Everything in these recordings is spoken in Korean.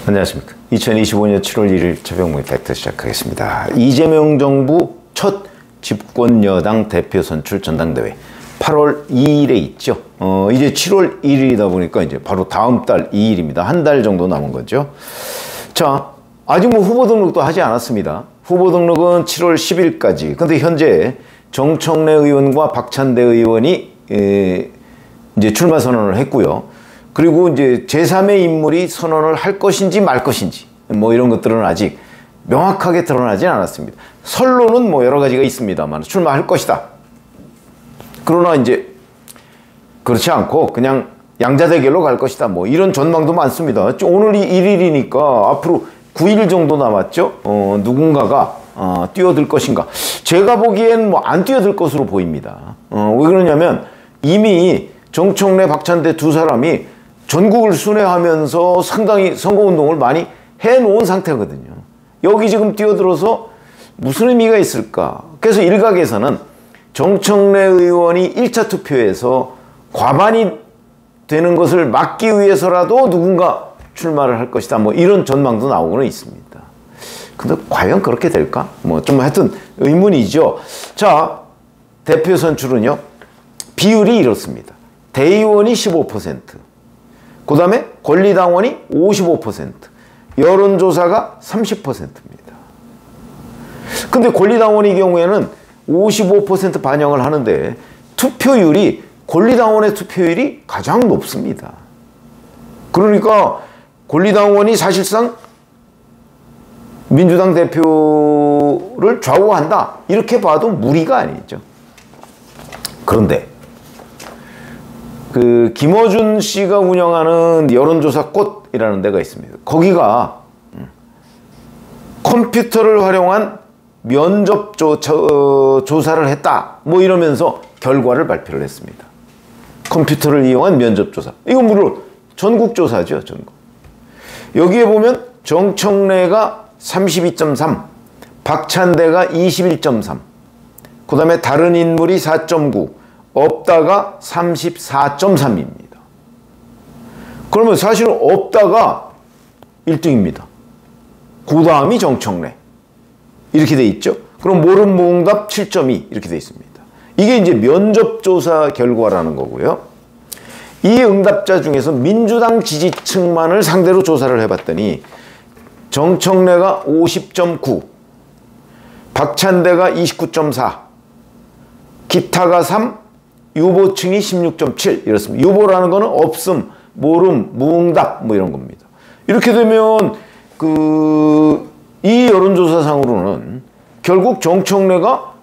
안녕하십니까. 2025년 7월 1일 최병무의 팩트 시작하겠습니다. 이재명 정부 첫 집권여당 대표 선출 전당대회 8월 2일에 있죠. 이제 7월 1일이다 보니까 이제 바로 다음 달 2일입니다. 한 달 정도 남은 거죠. 자, 아직 뭐 후보 등록도 하지 않았습니다. 후보 등록은 7월 10일까지. 근데 현재 정청래 의원과 박찬대 의원이 이제 출마 선언을 했고요. 그리고 이제 제3의 인물이 선언을 할 것인지 말 것인지 뭐 이런 것들은 아직 명확하게 드러나지 않았습니다. 설로는 뭐 여러 가지가 있습니다만 출마할 것이다. 그러나 이제 그렇지 않고 그냥 양자대결로 갈 것이다. 뭐 이런 전망도 많습니다. 오늘이 1일이니까 앞으로 9일 정도 남았죠. 누군가가 뛰어들 것인가. 제가 보기엔 뭐 안 뛰어들 것으로 보입니다. 왜 그러냐면 이미 정청래, 박찬대 두 사람이 전국을 순회하면서 상당히 선거운동을 많이 해놓은 상태거든요. 여기 지금 뛰어들어서 무슨 의미가 있을까? 그래서 일각에서는 정청래 의원이 1차 투표에서 과반이 되는 것을 막기 위해서라도 누군가 출마를 할 것이다. 뭐 이런 전망도 나오고는 있습니다. 근데 과연 그렇게 될까? 뭐 좀 하여튼 의문이죠. 자, 대표 선출은요. 비율이 이렇습니다. 대의원이 15%, 그 다음에 권리당원이 55%, 여론조사가 30%입니다. 근데 권리당원의 경우에는 55% 반영을 하는데 투표율이, 권리당원의 투표율이 가장 높습니다. 그러니까 권리당원이 사실상 민주당 대표를 좌우한다. 이렇게 봐도 무리가 아니죠. 그런데 김어준 씨가 운영하는 여론조사 꽃이라는 데가 있습니다. 거기가 컴퓨터를 활용한 면접 조사를 했다. 뭐 이러면서 결과를 발표를 했습니다. 컴퓨터를 이용한 면접조사. 이건 물론 전국조사죠. 전국. 여기에 보면 정청래가 32.3, 박찬대가 21.3, 그 다음에 다른 인물이 4.9, 없다가 34.3입니다. 그러면 사실은 없다가 1등입니다. 그 다음이 정청래. 이렇게 돼 있죠. 그럼 모름 무응답 7.2 이렇게 돼 있습니다. 이게 이제 면접조사 결과라는 거고요. 이 응답자 중에서 민주당 지지층만을 상대로 조사를 해봤더니 정청래가 50.9, 박찬대가 29.4, 기타가 3, 유보층이 16.7 이렇습니다. 유보라는 거는 없음, 모름, 무응답 뭐 이런 겁니다. 이렇게 되면 이 여론조사상으로는 결국 정청래가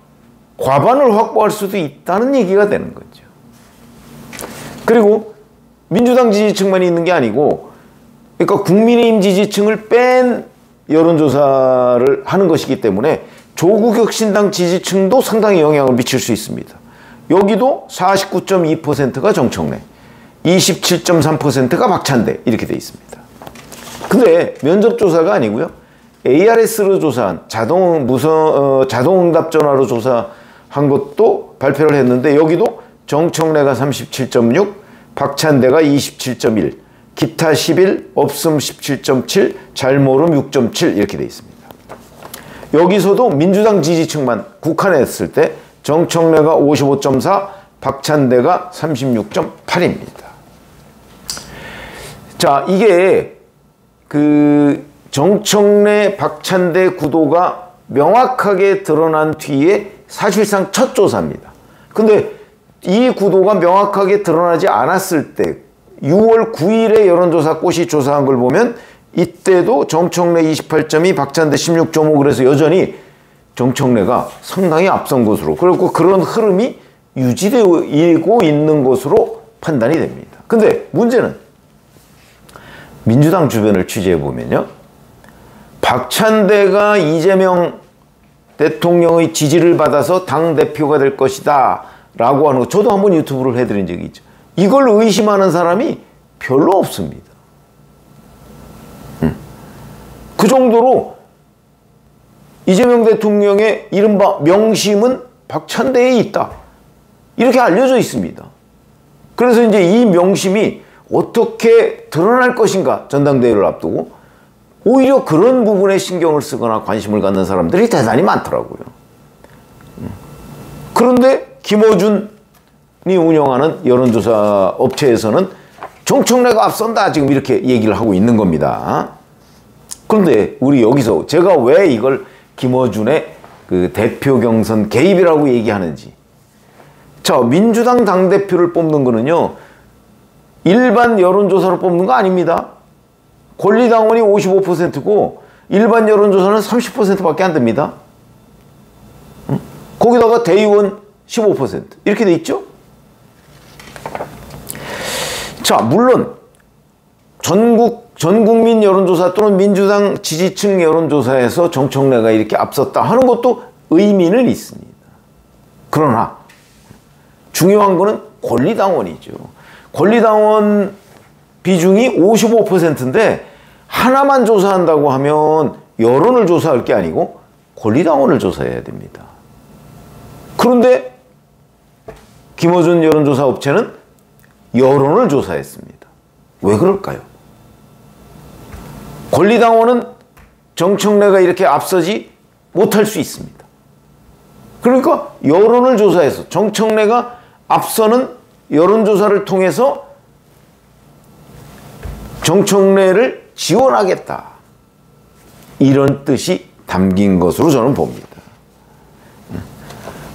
과반을 확보할 수도 있다는 얘기가 되는 거죠. 그리고 민주당 지지층만 있는 게 아니고, 그러니까 국민의힘 지지층을 뺀 여론조사를 하는 것이기 때문에 조국혁신당 지지층도 상당히 영향을 미칠 수 있습니다. 여기도 49.2%가 정청래, 27.3%가 박찬대 이렇게 돼 있습니다. 근데 면접조사가 아니고요. ARS로 조사한 자동응답 전화로 조사한 것도 발표를 했는데 여기도 정청래가 37.6, 박찬대가 27.1, 기타 11, 없음 17.7, 잘모름 6.7 이렇게 돼 있습니다. 여기서도 민주당 지지층만 국한했을 때 정청래가 55.4, 박찬대가 36.8입니다. 자, 이게 정청래, 박찬대 구도가 명확하게 드러난 뒤에 사실상 첫 조사입니다. 근데 이 구도가 명확하게 드러나지 않았을 때 6월 9일에 여론조사 꽃이 조사한 걸 보면 이때도 정청래 28.2, 박찬대 16.5 그래서 여전히 정청래가 상당히 앞선 것으로, 그리고 그런 흐름이 유지되고 있는 것으로 판단이 됩니다. 근데 문제는 민주당 주변을 취재해보면요. 박찬대가 이재명 대통령의 지지를 받아서 당대표가 될 것이다 라고 하는 거, 저도 한번 유튜브를 해드린 적이 있죠. 이걸 의심하는 사람이 별로 없습니다. 그 정도로 이재명 대통령의 이른바 명심은 박찬대에 있다. 이렇게 알려져 있습니다. 그래서 이제 이 명심이 어떻게 드러날 것인가, 전당대회를 앞두고 오히려 그런 부분에 신경을 쓰거나 관심을 갖는 사람들이 대단히 많더라고요. 그런데 김어준이 운영하는 여론조사 업체에서는 정청래가 앞선다 지금 이렇게 얘기를 하고 있는 겁니다. 그런데 우리 여기서 제가 왜 이걸 김어준의 그 대표 경선 개입이라고 얘기하는지. 자, 민주당 당대표를 뽑는 거는요, 일반 여론조사로 뽑는 거 아닙니다. 권리당원이 55%고 일반 여론조사는 30%밖에 안 됩니다. 거기다가 대의원 15% 이렇게 돼 있죠. 자, 물론 전 국민 여론조사 또는 민주당 지지층 여론조사에서 정청래가 이렇게 앞섰다 하는 것도 의미는 있습니다. 그러나 중요한 거는 권리당원이죠. 권리당원 비중이 55%인데 하나만 조사한다고 하면 여론을 조사할 게 아니고 권리당원을 조사해야 됩니다. 그런데 김어준 여론조사 업체는 여론을 조사했습니다. 왜 그럴까요? 권리당원은 정청래가 이렇게 앞서지 못할 수 있습니다. 그러니까 여론을 조사해서 정청래가 앞서는 여론조사를 통해서 정청래를 지원하겠다. 이런 뜻이 담긴 것으로 저는 봅니다.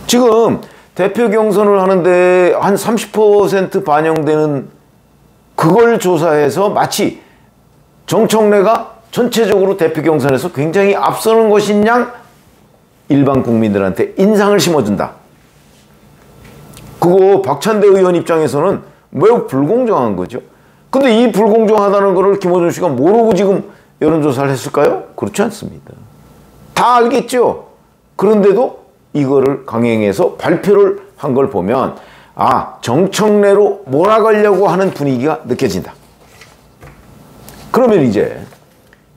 지금 대표 경선을 하는데 한 30% 반영되는 그걸 조사해서 마치 정청래가 전체적으로 대표 경선에서 굉장히 앞서는 것인 양 일반 국민들한테 인상을 심어준다. 그거 박찬대 의원 입장에서는 매우 불공정한 거죠. 근데 이 불공정하다는 거를 김어준 씨가 모르고 지금 여론조사를 했을까요? 그렇지 않습니다. 다 알겠죠. 그런데도 이거를 강행해서 발표를 한 걸 보면 아, 정청래로 몰아가려고 하는 분위기가 느껴진다. 그러면 이제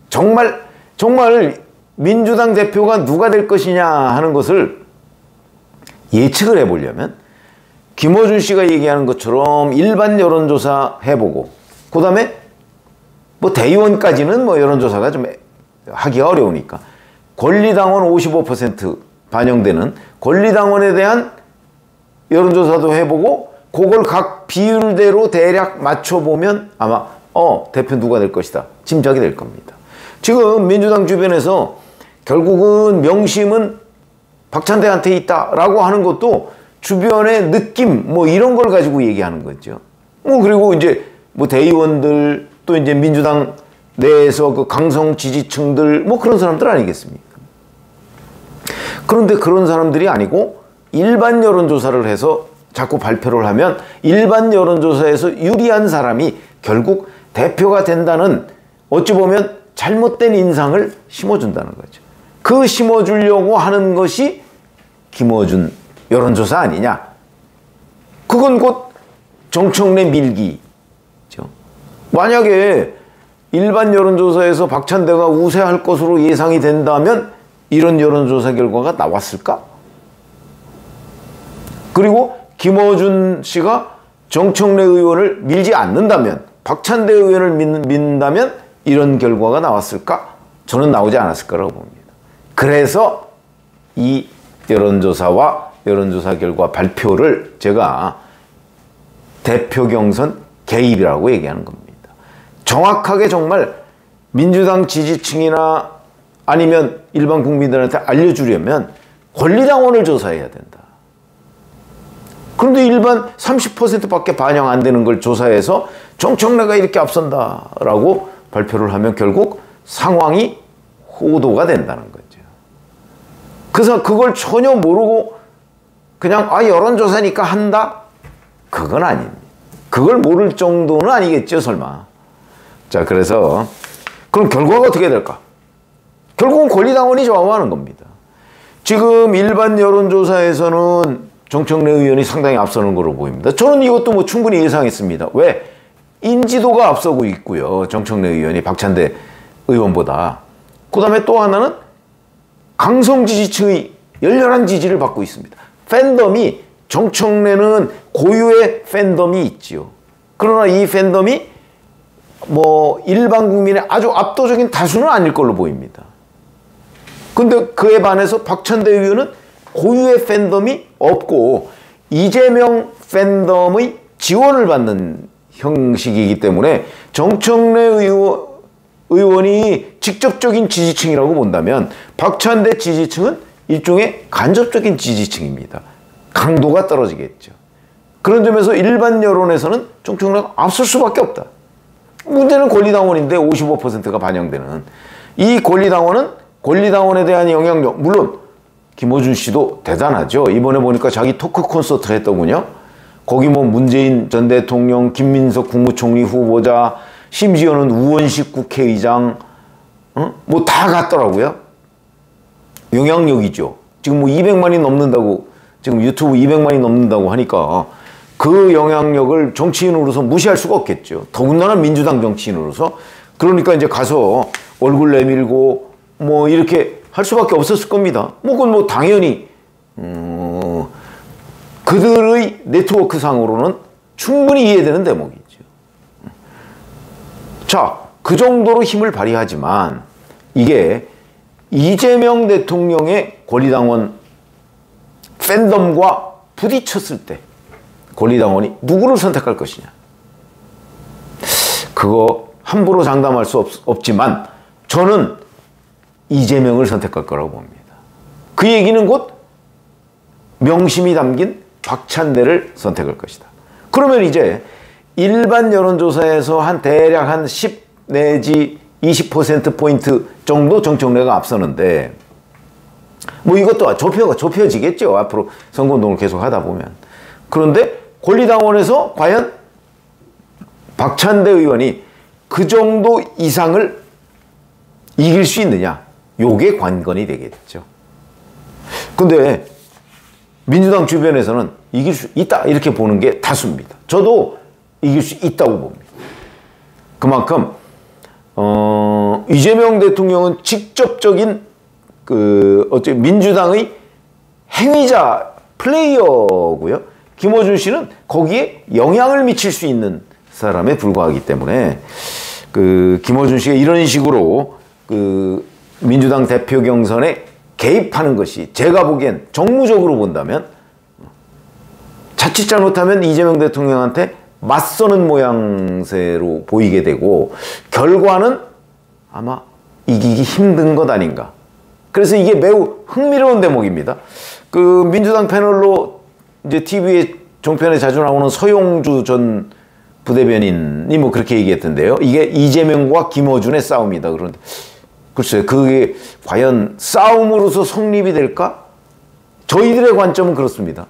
정말 민주당 대표가 누가 될 것이냐 하는 것을 예측을 해보려면 김어준 씨가 얘기하는 것처럼 일반 여론조사 해보고 그 다음에 뭐 대의원까지는 뭐 여론조사가 좀 하기가 어려우니까 권리당원 55% 반영되는 권리당원에 대한 여론조사도 해보고 그걸 각 비율대로 대략 맞춰보면 아마 대표 누가 될 것이다 짐작이 될 겁니다. 지금 민주당 주변에서 결국은 명심은 박찬대한테 있다라고 하는 것도 주변의 느낌 뭐 이런 걸 가지고 얘기하는 거죠. 그리고 이제 뭐 대의원들 또 이제 민주당 내에서 그 강성 지지층들 뭐 그런 사람들 아니겠습니까? 그런데 그런 사람들이 아니고 일반 여론조사를 해서 자꾸 발표를 하면 일반 여론조사에서 유리한 사람이 결국 대표가 된다는 어찌 보면 잘못된 인상을 심어준다는 거죠. 그 심어주려고 하는 것이 김어준 여론조사 아니냐. 그건 곧 정청래 밀기죠. 만약에 일반 여론조사에서 박찬대가 우세할 것으로 예상이 된다면 이런 여론조사 결과가 나왔을까? 그리고 김어준 씨가 정청래 의원을 밀지 않는다면 박찬대 의원을 믿는다면 이런 결과가 나왔을까? 저는 나오지 않았을 거라고 봅니다. 그래서 이 여론조사와 여론조사 결과 발표를 제가 대표 경선 개입이라고 얘기하는 겁니다. 정확하게 정말 민주당 지지층이나 아니면 일반 국민들한테 알려주려면 권리당원을 조사해야 된다. 그런데 일반 30%밖에 반영 안 되는 걸 조사해서 정청래가 이렇게 앞선다라고 발표를 하면 결국 상황이 호도가 된다는 거죠. 그래서 그걸 전혀 모르고 그냥 여론조사니까 한다? 그건 아닙니다. 그걸 모를 정도는 아니겠죠, 설마. 자, 그래서 그럼 결과가 어떻게 될까? 결국은 권리당원이 좌우하는 겁니다. 지금 일반 여론조사에서는 정청래 의원이 상당히 앞서는 걸로 보입니다. 저는 이것도 뭐 충분히 예상했습니다. 왜? 인지도가 앞서고 있고요. 정청래 의원이 박찬대 의원보다. 그 다음에 또 하나는 강성 지지층의 열렬한 지지를 받고 있습니다. 팬덤이 정청래는 고유의 팬덤이 있지요. 그러나 이 팬덤이 뭐 일반 국민의 아주 압도적인 다수는 아닐 걸로 보입니다. 근데 그에 반해서 박찬대 의원은 고유의 팬덤이 없고 이재명 팬덤의 지원을 받는 형식이기 때문에 정청래 의원이 직접적인 지지층이라고 본다면 박찬대 지지층은 일종의 간접적인 지지층입니다. 강도가 떨어지겠죠. 그런 점에서 일반 여론에서는 정청래가 앞설 수밖에 없다. 문제는 권리당원인데 55%가 반영되는 이 권리당원에 대한 영향력, 물론 김어준 씨도 대단하죠. 이번에 보니까 자기 토크 콘서트 했더군요. 거기 뭐 문재인 전 대통령, 김민석 국무총리 후보자, 심지어는 우원식 국회의장, 뭐 다 갔더라고요. 영향력이죠. 지금 뭐 200만이 넘는다고, 지금 유튜브 200만이 넘는다고 하니까 그 영향력을 정치인으로서 무시할 수가 없겠죠. 더군다나 민주당 정치인으로서. 그러니까 이제 가서 얼굴 내밀고 뭐 이렇게 할 수밖에 없었을 겁니다. 뭐 그건 뭐 당연히 그들의 네트워크 상으로는 충분히 이해되는 대목이죠. 자, 그 정도로 힘을 발휘하지만 이게 이재명 대통령의 권리당원 팬덤과 부딪혔을 때 권리당원이 누구를 선택할 것이냐. 그거 함부로 장담할 수 없지만 저는 이재명을 선택할 거라고 봅니다. 그 얘기는 곧 명심이 담긴 박찬대를 선택할 것이다. 그러면 이제 일반 여론조사에서 대략 한 10 내지 20%포인트 정도 정청래가 앞서는데 뭐 이것도 좁혀지겠죠. 앞으로 선거운동을 계속 하다 보면. 그런데 권리당원에서 과연 박찬대 의원이 그 정도 이상을 이길 수 있느냐. 요게 관건이 되겠죠. 근데 민주당 주변에서는 이길 수 있다 이렇게 보는 게 다수입니다. 저도 이길 수 있다고 봅니다. 그만큼 이재명 대통령은 직접적인 민주당의 행위자 플레이어고요. 김어준 씨는 거기에 영향을 미칠 수 있는 사람에 불과하기 때문에 김어준 씨가 이런 식으로 민주당 대표 경선에 개입하는 것이 제가 보기엔 정무적으로 본다면 자칫 잘못하면 이재명 대통령한테 맞서는 모양새로 보이게 되고 결과는 아마 이기기 힘든 것 아닌가. 그래서 이게 매우 흥미로운 대목입니다. 민주당 패널로 이제 TV에 종편에 자주 나오는 서용주 전 부대변인이 뭐 그렇게 얘기했던데요. 이게 이재명과 김어준의 싸움이다. 그런데 글쎄요, 그게 과연 싸움으로서 성립이 될까? 저희들의 관점은 그렇습니다.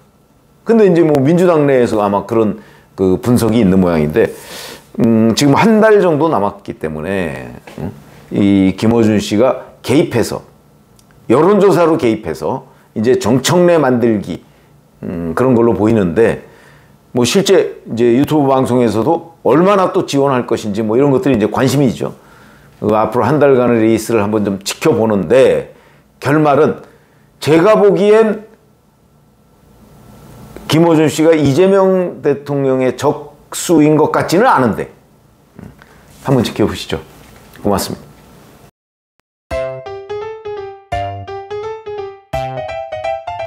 근데 이제 뭐 민주당 내에서 아마 그런 분석이 있는 모양인데, 지금 한 달 정도 남았기 때문에, 이 김어준 씨가 개입해서, 여론조사로 개입해서, 이제 정청래 만들기, 그런 걸로 보이는데, 뭐 실제 이제 유튜브 방송에서도 얼마나 또 지원할 것인지 뭐 이런 것들이 이제 관심이죠. 앞으로 한 달간의 레이스를 한번 좀 지켜보는데 결말은 제가 보기엔 김어준 씨가 이재명 대통령의 적수인 것 같지는 않은데 한번 지켜보시죠. 고맙습니다.